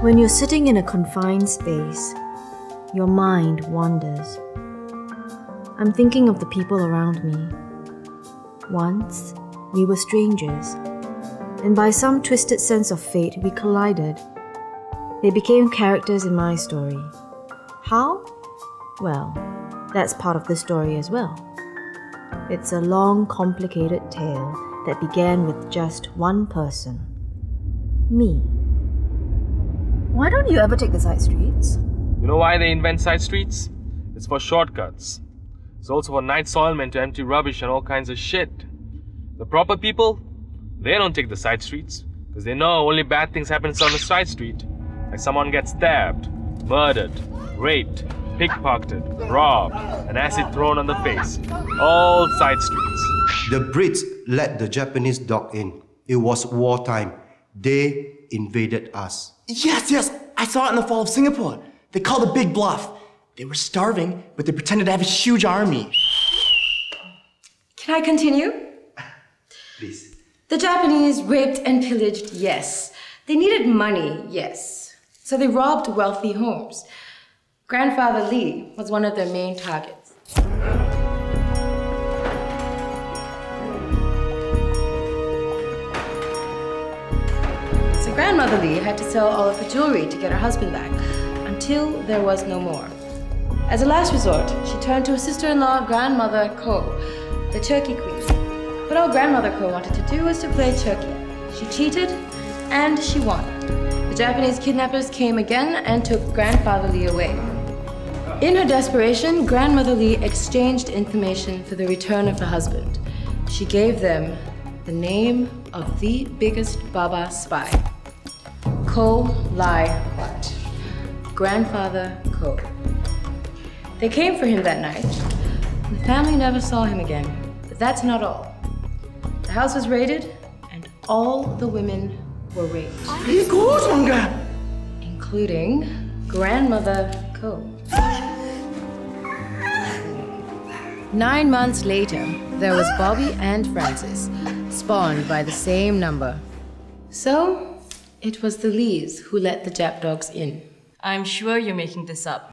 When you're sitting in a confined space, your mind wanders. I'm thinking of the people around me. Once, we were strangers, and by some twisted sense of fate, we collided. They became characters in my story. How? Well, that's part of the story as well. It's a long, complicated tale that began with just one person. Me. Why don't you ever take the side streets? You know why they invent side streets? It's for shortcuts. It's also for night soilmen to empty rubbish and all kinds of shit. The proper people, they don't take the side streets because they know only bad things happen on the side street. Like someone gets stabbed, murdered, raped, pickpocketed, robbed, and acid thrown on the face. All side streets. The Brits let the Japanese dock in. It was wartime. They invaded us. Yes, I saw it in the fall of Singapore. They called a big bluff. They were starving, but they pretended to have a huge army. Can I continue? Please. The Japanese raped and pillaged, yes. They needed money, yes. So they robbed wealthy homes. Grandfather Lee was one of their main targets. So Grandmother Lee had to sell all of her jewelry to get her husband back, until there was no more. As a last resort, she turned to her sister-in-law, Grandmother Ko, the Turkey Queen. But all Grandmother Ko wanted to do was to play Turkey. She cheated, and she won. The Japanese kidnappers came again and took Grandfather Lee away. In her desperation, Grandmother Lee exchanged information for the return of her husband. She gave them the name of the biggest Baba spy, Ko Lai Hwat, Grandfather Ko. They came for him that night. The family never saw him again. But that's not all. The house was raided, and all the women were raped. Including Grandmother Ko. 9 months later, there was Bobby and Francis, spawned by the same number. So, it was the Lees who let the Jap dogs in. I'm sure you're making this up.